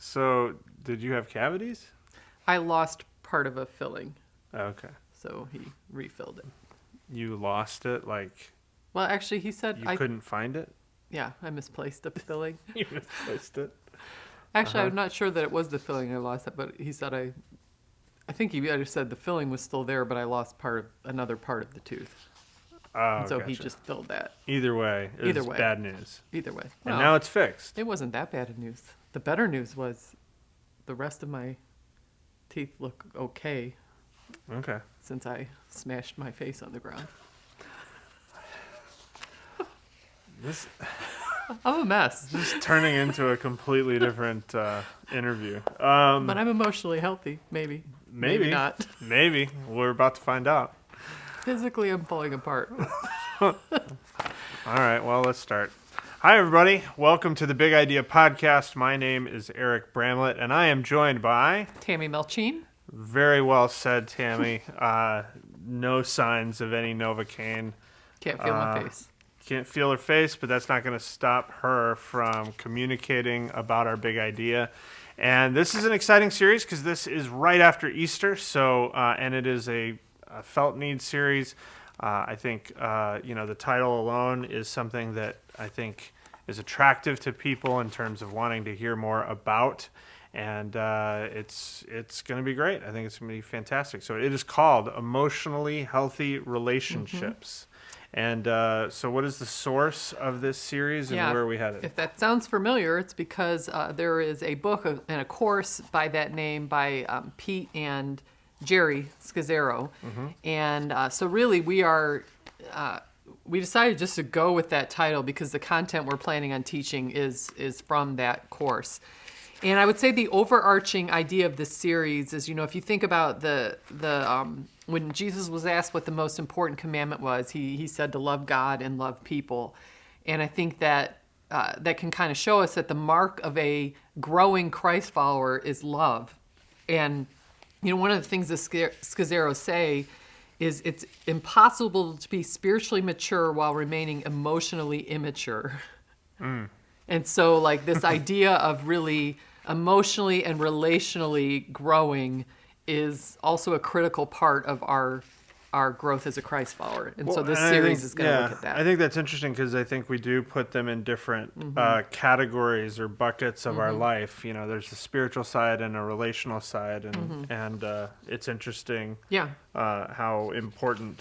So, did you have cavities? I lost part of a filling, Okay. so he refilled it. You lost it? Like, Well, actually, he said you couldn't find it? Yeah, I misplaced the filling. You misplaced it? Actually, I'm not sure that it was the filling I lost, but he said I think he either said the filling was still there, but I lost another part of the tooth. Oh, And so he gotcha. just filled that. Either way, it Either was way. bad news. Either way. And Well, now it's fixed. it wasn't that bad of news. The better news was the rest of my teeth look okay Okay. since I smashed my face on the ground. This I'm a mess, is turning into a completely different interview. but I'm emotionally healthy, maybe. Maybe not. Maybe. We're about to find out. Physically, I'm falling apart. All right, well, let's start. Hi, everybody. Welcome to the Big Idea Podcast. My name is Eric Bramlett, and I am joined by... Tammy Melchien. Very well said, Tammy. No signs of any Novocaine. Can't feel my face. Can't feel her face, but that's not going to stop her from communicating about our big idea. And this is an exciting series because this is right after Easter. So, and it is a felt need series. I think, the title alone is something that I think is attractive to people in terms of wanting to hear more about. And it's going to be great. I think it's going to be fantastic. So it is called Emotionally Healthy Relationships. And so what is the source of this series and where are we headed? If that sounds familiar, it's because there is a book and a course by that name by Pete and Jerry Scazzaro. And so really we decided just to go with that title because the content we're planning on teaching is from that course. And I would say the overarching idea of this series is, if you think about when Jesus was asked what the most important commandment was, he said to love God and love people. And I think that that can kind of show us that the mark of a growing Christ follower is love. And, one of the things the Scazzeros say is it's impossible to be spiritually mature while remaining emotionally immature. And so, this idea of really emotionally and relationally growing is also a critical part of our growth as a Christ follower. And so this series is going to look at that. I think that's interesting because I think we do put them in different categories or buckets of our life. There's the spiritual side and a relational side, and it's interesting how important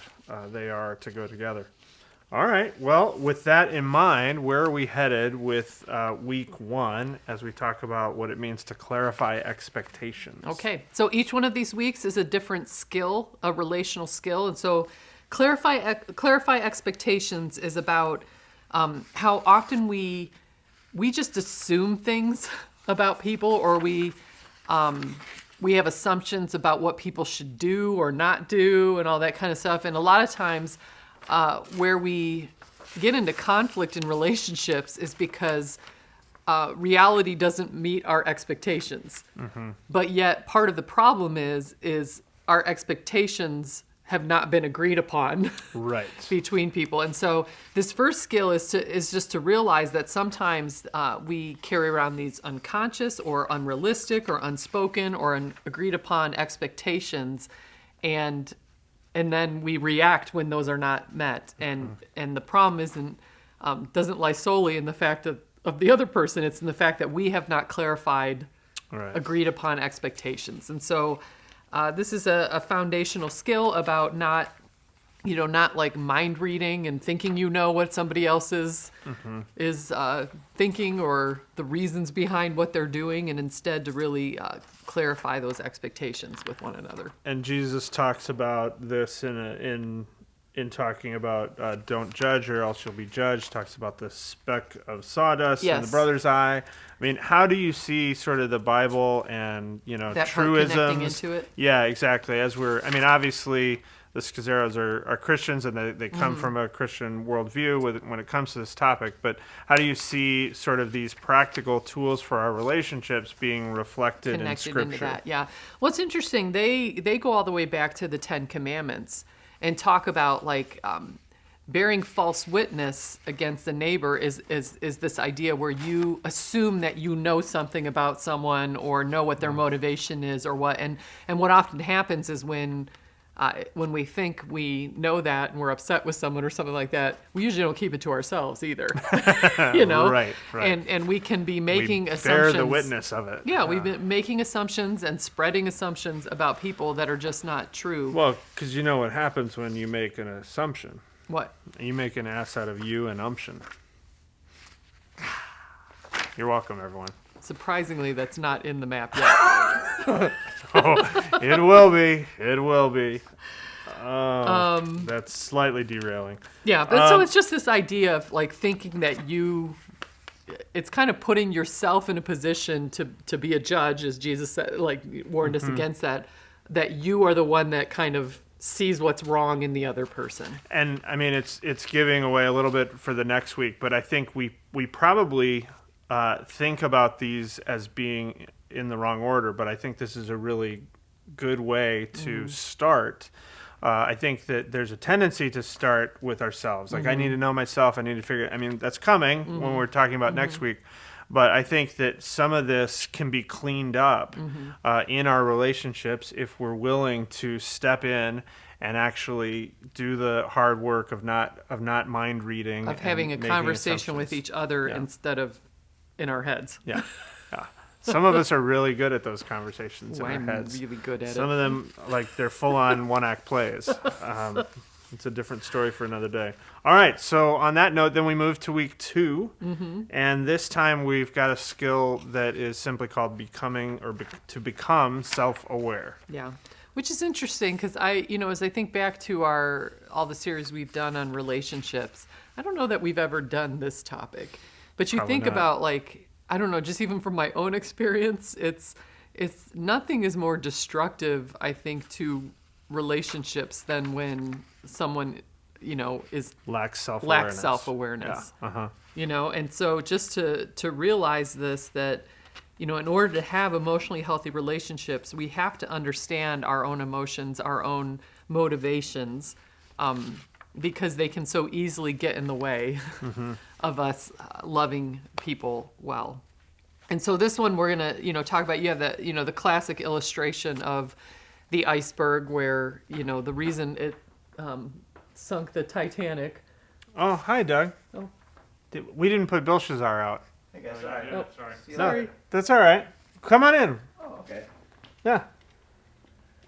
they are to go together. All right. Well, with that in mind, where are we headed with week 1 as we talk about what it means to clarify expectations? Okay. So each one of these weeks is a different skill, a relational skill. And so clarify expectations is about how often we just assume things about people, or we have assumptions about what people should do or not do and all that kind of stuff. And a lot of times where we get into conflict in relationships is because reality doesn't meet our expectations. But yet part of the problem is our expectations have not been agreed upon between people. And so this first skill is just to realize that sometimes we carry around these unconscious or unrealistic or unspoken or agreed upon expectations, and then we react when those are not met. And the problem doesn't lie solely in the fact of the other person. It's in the fact that we have not clarified agreed upon expectations. And so this is a foundational skill about not like mind reading and thinking what somebody else is thinking or the reasons behind what they're doing, and instead to really clarify those expectations with one another. And Jesus talks about this in talking about don't judge or else you'll be judged. Talks about the speck of sawdust in the brother's eye. I mean, how do you see sort of the Bible and that truisms? Part connecting into it? Yeah, exactly. Obviously the Scazzeros are Christians and they come from a Christian worldview when it comes to this topic. But how do you see sort of these practical tools for our relationships being reflected in Scripture? Into that, yeah. Well, it's interesting. They go all the way back to the 10 Commandments and talk about bearing false witness against a neighbor is this idea where you assume that you know something about someone or know what their motivation is or what. And what often happens is when we think we know that and we're upset with someone or something like that, we usually don't keep it to ourselves either. Right. And we can be making we assumptions. bear the witness of it. Yeah, we've been making assumptions and spreading assumptions about people that are just not true. Well, because you know what happens when you make an assumption. What? You make an ass out of you and umption. You're welcome, everyone. Surprisingly, that's not in the map yet. Oh, it will be. It will be. That's slightly derailing. Yeah, but so it's just this idea of like thinking that it's kind of putting yourself in a position to be a judge, as Jesus said, like warned us against that you are the one that kind of sees what's wrong in the other person. And I mean, it's giving away a little bit for the next week, but I think we probably think about these as being in the wrong order, but I think this is a really good way to start. I think that there's a tendency to start with ourselves. Like, I need to know myself. I need to figure. I mean, that's coming when we're talking about next week. But I think that some of this can be cleaned up in our relationships if we're willing to step in and actually do the hard work of not mind reading, Of having a making conversation with assumptions. each other instead of in our heads. Yeah. Some of us are really good at those conversations Ooh, in our I'm heads. really good at Some it. of them, like, they're full-on one-act plays. It's a different story for another day. All right, so on that note, then we move to week 2. And this time we've got a skill that is simply called to become self-aware. Yeah, which is interesting because as I think back to all the series we've done on relationships, I don't know that we've ever done this topic. But you Probably think not. about, like, I don't know, just even from my own experience, it's nothing is more destructive, I think, to relationships than when someone, Lacks self-awareness. self-awareness. Yeah. And so just to realize this, that, in order to have emotionally healthy relationships, we have to understand our own emotions, our own motivations, because they can so easily get in the way of us loving people well. And so this one we're gonna, talk about. You have the classic illustration of the iceberg, where the reason it sunk the Titanic. Oh, hi, Doug. Oh. We didn't put Belshazzar out. Hey guys. Sorry. Oh, See you sorry. later. That's all right. Come on in. Oh, okay. Yeah.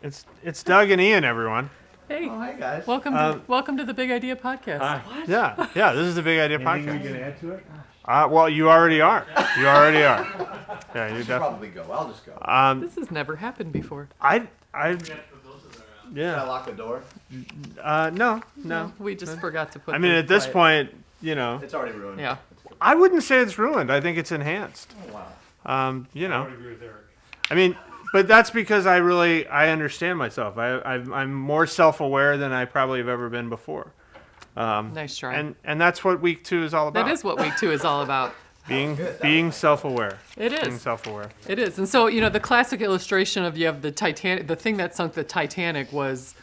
It's Doug and Ian, everyone. Hey, Oh, hi guys. welcome to the Big Idea Podcast. Yeah. This is the Big Idea Anything podcast. we can add to it? Well, you already are. Yeah, you I should definitely. probably go. I'll just go. This has never happened before. Should I Yeah. lock the door? No. We just forgot to put. I mean, the at this quiet- point, It's already ruined. Yeah. I wouldn't say it's ruined. I think it's enhanced. Oh, wow. I would agree with Eric. I mean, but that's because I understand myself. I'm more self-aware than I probably have ever been before. Nice try. And that's what week 2 is all about. That is what week 2 is all about. Being self-aware. It is. Being self-aware. It is. And so, the classic illustration of you have the Titanic, the thing that sunk the Titanic was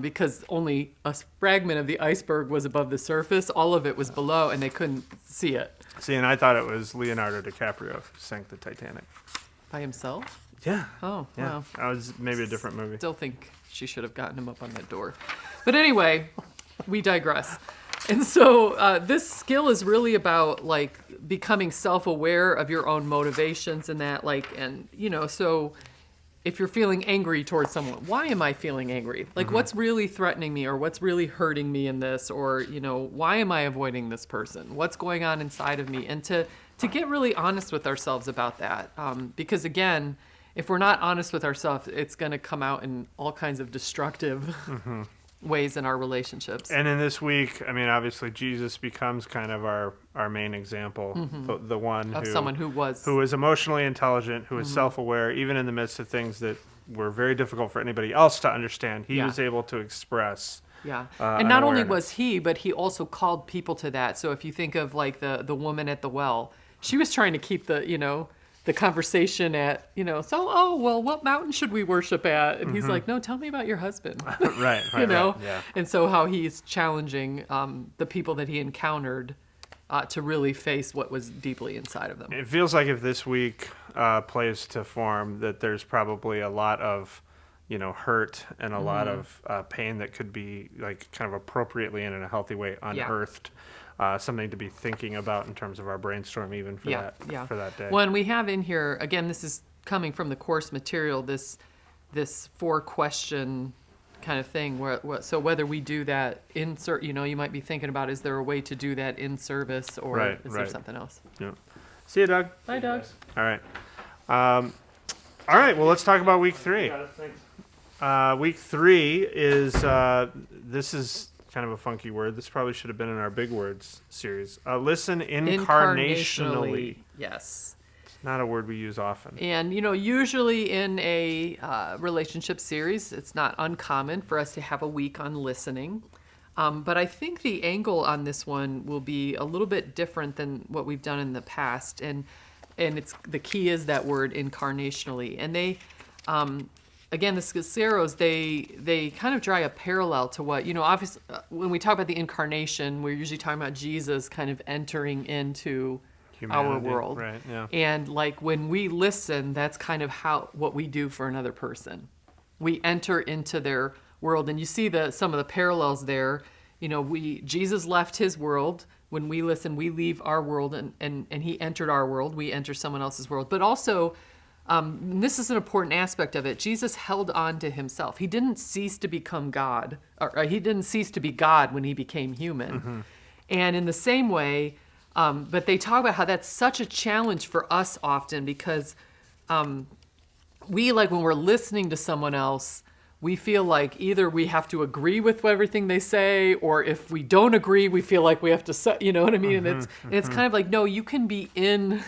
because only a fragment of the iceberg was above the surface. All of it was below, and they couldn't see it. See, and I thought it was Leonardo DiCaprio who sank the Titanic. By himself? Yeah. Oh, Yeah. wow. That was maybe a different movie. Still think she should have gotten him up on that door. But anyway, we digress. And so this skill is really about, like, becoming self-aware of your own motivations and that, like, and, so if you're feeling angry towards someone, why am I feeling angry? Like, what's really threatening me, or what's really hurting me in this, or, why am I avoiding this person? What's going on inside of me? And to get really honest with ourselves about that. Because, again, if we're not honest with ourselves, it's going to come out in all kinds of destructive ways in our relationships. And in this week, I mean, obviously, Jesus becomes kind of our main example, the one of who, someone who was emotionally intelligent, who is self-aware, even in the midst of things that were very difficult for anybody else to understand. He was able to express. Yeah. An And not only awareness. was he, but he also called people to that. So if you think of, like, the woman at the well, she was trying to keep the conversation at, what mountain should we worship at? And he's like, no, tell me about your husband. Right. Right, Yeah. And so how he's challenging the people that he encountered to really face what was deeply inside of them. It feels like if this week plays to form, that there's probably a lot of, hurt and a lot of pain that could be like kind of appropriately and in a healthy way unearthed. Something to be thinking about in terms of our brainstorm, even for for that day. Well, and we have in here again. This is coming from the course material. This 4-question kind of thing. So whether we do that you might be thinking about: is there a way to do that in service, or is there something else? Yeah. See you, Doug. Bye, Doug. All right. All right. Well, let's talk about week 3. Week 3 is this is kind of a funky word. This probably should have been in our big words series. Listen incarnationally. Yes. It's not a word we use often. And, usually in a relationship series, it's not uncommon for us to have a week on listening. But I think the angle on this one will be a little bit different than what we've done in the past. And the key is that word incarnationally. And they... Again, the Scaseros, they kind of draw a parallel to what, obviously, when we talk about the incarnation, we're usually talking about Jesus kind of entering into Humanity, our world. Right, yeah. And like when we listen, that's kind of what we do for another person. We enter into their world. And you see some of the parallels there. Jesus left his world. When we listen, we leave our world and he entered our world. We enter someone else's world. But also... this is an important aspect of it. Jesus held on to himself. He didn't cease to become God, or he didn't cease to be God when he became human. Mm-hmm. And in the same way, but they talk about how that's such a challenge for us often because we, like when we're listening to someone else, we feel like either we have to agree with everything they say, or if we don't agree, we feel like we have to say, you know what I mean? Mm-hmm. And it's kind of like, no, you can be in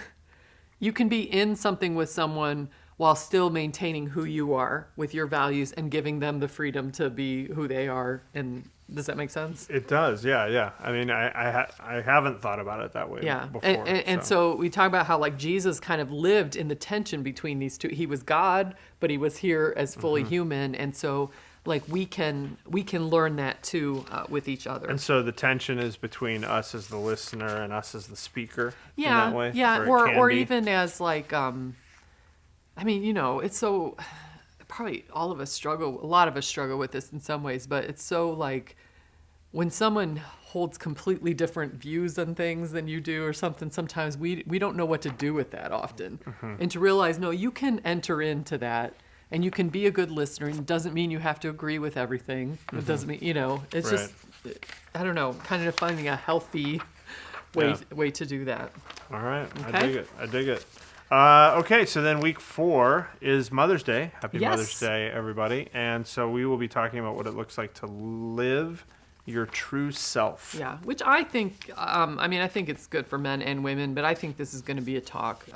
something with someone while still maintaining who you are with your values and giving them the freedom to be who they are. And does that make sense? It does, yeah. I mean, I haven't thought about it that way before. And so we talk about how like Jesus kind of lived in the tension between these two. He was God, but he was here as fully human. And so like we can learn that too with each other. And so the tension is between us as the listener and us as the speaker. Yeah, in that way, yeah, or even as like, it's so probably a lot of us struggle with this in some ways, but it's so like when someone holds completely different views on things than you do or something, sometimes we don't know what to do with that often, and to realize no, you can enter into that. And you can be a good listener, and it doesn't mean you have to agree with everything. It doesn't mean, it's just, I don't know, kind of finding a healthy way to do that. All right. Okay? I dig it. Okay, so then week 4 is Mother's Day. Happy Mother's Day, everybody. And so we will be talking about what it looks like to live your true self. Yeah, which I think, I think it's good for men and women, but I think this is going to be a talk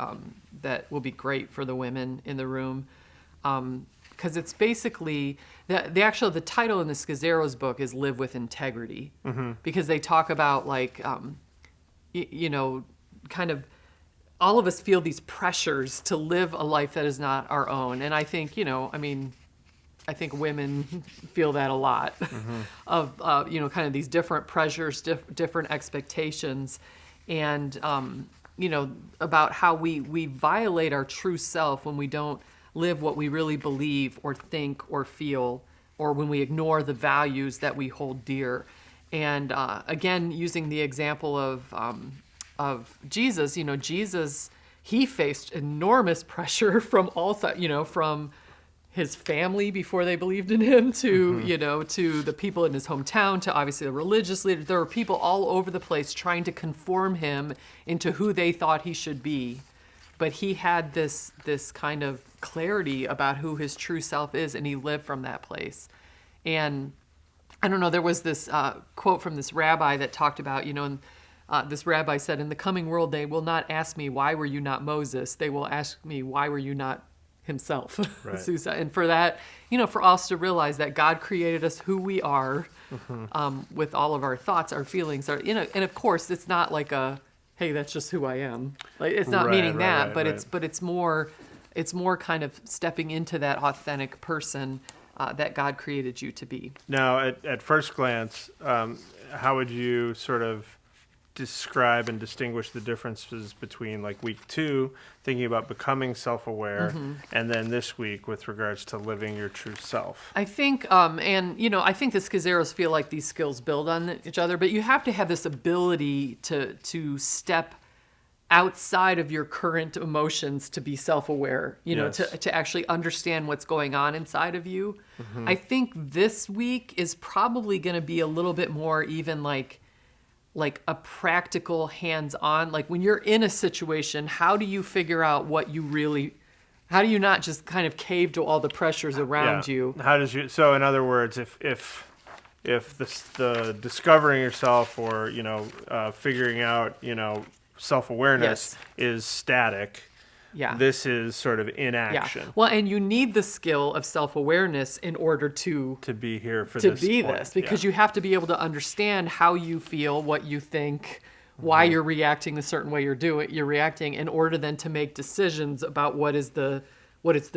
that will be great for the women in the room. Because it's basically the title in the Scaseros book is "Live with Integrity," because they talk about like, kind of all of us feel these pressures to live a life that is not our own, and I think I think women feel that a lot of kind of these different pressures, different expectations, and about how we violate our true self when we don't live what we really believe or think or feel, or when we ignore the values that we hold dear. And again, using the example of Jesus, Jesus, he faced enormous pressure from all sides, from his family before they believed in him to, to the people in his hometown, to obviously the religious leaders. There were people all over the place trying to conform him into who they thought he should be. But he had this kind of clarity about who his true self is, and he lived from that place. And I don't know, there was this quote from this rabbi that talked about, this rabbi said, "In the coming world, they will not ask me, why were you not Moses? They will ask me, why were you not himself?" Right. Susa. And for that, for us to realize that God created us who we are, with all of our thoughts, our feelings, and of course, it's not like hey, that's just who I am. Like, it's not Right, meaning that, right, but right. it's more kind of stepping into that authentic person that God created you to be. Now, at first glance, how would you sort of describe and distinguish the differences between like week 2, thinking about becoming self-aware, and then this week with regards to living your true self? I think, I think the Scazeros feel like these skills build on each other, but you have to have this ability to step outside of your current emotions to be self-aware, Yes. to actually understand what's going on inside of you. I think this week is probably going to be a little bit more even like a practical hands-on, like when you're in a situation, how do you figure out how do you not just kind of cave to all the pressures around you? How does you? So, in other words, if the discovering yourself or figuring out self-awareness is static, Yeah. this is sort of Yeah. inaction. Well, and you need the skill of self-awareness in order to be here for to this be point. this, because Yeah. you have to be able to understand how you feel, what you think, why you're reacting the certain way you're reacting, in order then to make decisions about what is the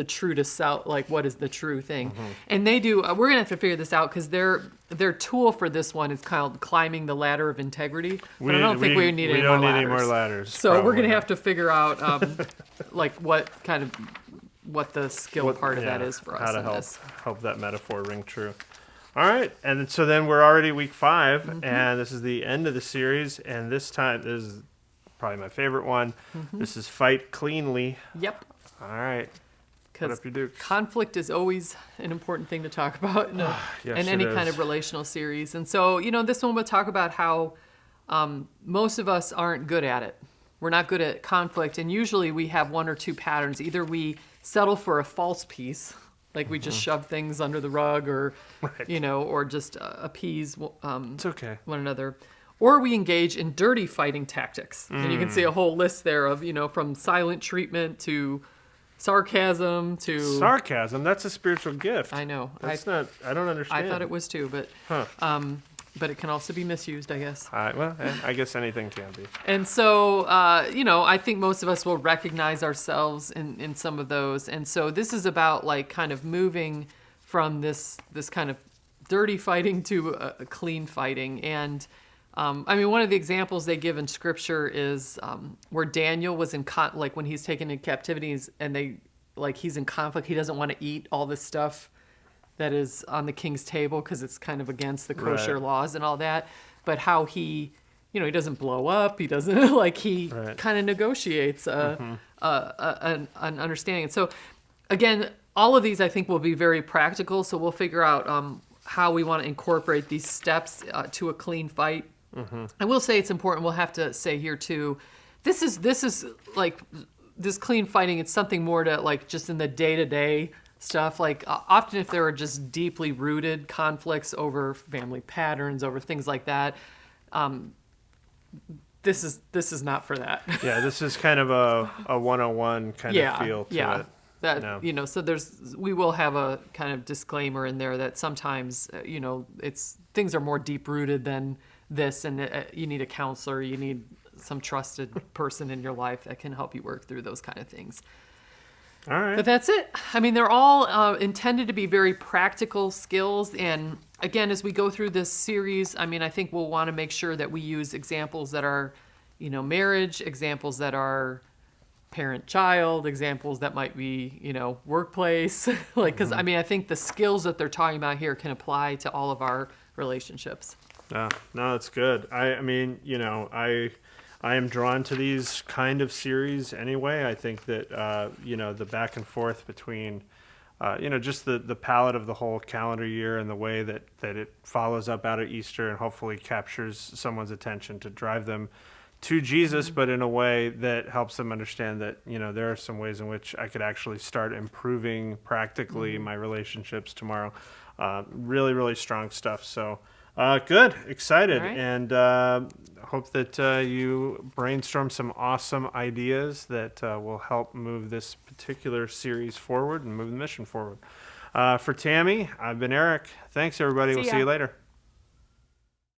true to self, like what is the true thing. And they do. We're gonna have to figure this out because their tool for this one is called climbing the ladder of integrity. But I don't think we need any don't more need any more ladders. ladders. So we're probably gonna not. have to figure out like what the skill part of that is for us how to in help this. help that metaphor ring true. All right, and so then we're already week 5, Mm-hmm. and this is the end of the series. And this time, this is probably my favorite one. Mm-hmm. This is fight cleanly. Yep. All right, put Because up your dukes. conflict is always an important thing to talk about in, Yes, in it any kind is. of relational series. And so, this one will talk about how most of us aren't good at it. We're not good at conflict. And usually we have one or two patterns. Either we settle for a false peace, like we just shove things under the rug, or, Right. or just appease It's okay. one another. Or we engage in dirty fighting tactics. And you can see a whole list there of, from silent treatment to sarcasm to... Sarcasm, that's a spiritual gift. I know. That's not, I don't understand. I thought it was too, but but it can also be misused, I guess. I guess anything can be. And so, I think most of us will recognize ourselves in some of those. And so this is about like kind of moving from this kind of dirty fighting to a clean fighting. And one of the examples they give in scripture is where Daniel was like when he's taken in captivity and he's in conflict. He doesn't want to eat all this stuff that is on the king's table because it's kind of against the kosher Right. laws and all that. But how he doesn't blow up. He doesn't he Right. kind of negotiates an understanding. And so, again, all of these I think will be very practical. So we'll figure out how we want to incorporate these steps to a clean fight. I will say it's important. We'll have to say here too, this is like this clean fighting. It's something more to like just in the day-to-day stuff. Like often if there are just deeply rooted conflicts over family patterns, over things like that, this is not for that. Yeah, this is kind of a 101 kind of feel to it. That No. so we will have a kind of disclaimer in there that sometimes it's things are more deep rooted than this, and you need a counselor, you need some trusted person in your life that can help you work through those kind of things. All right. But that's it. They're all intended to be very practical skills. And again, as we go through this series, I think we'll want to make sure that we use examples that are, marriage, examples that are parent-child, examples that might be, workplace. Because I think the skills that they're talking about here can apply to all of our relationships. No, it's good. I am drawn to these kind of series anyway. I think that, the back and forth between, just the palette of the whole calendar year and the way that it follows up out of Easter and hopefully captures someone's attention to drive them to Jesus, but in a way that helps them understand that, there are some ways in which I could actually start improving practically my relationships tomorrow. Really, really strong stuff. So, good, excited, All right. and hope that you brainstorm some awesome ideas that will help move this particular series forward and move the mission forward. For Tammy, I've been Eric. Thanks, everybody. We'll ya. see you later.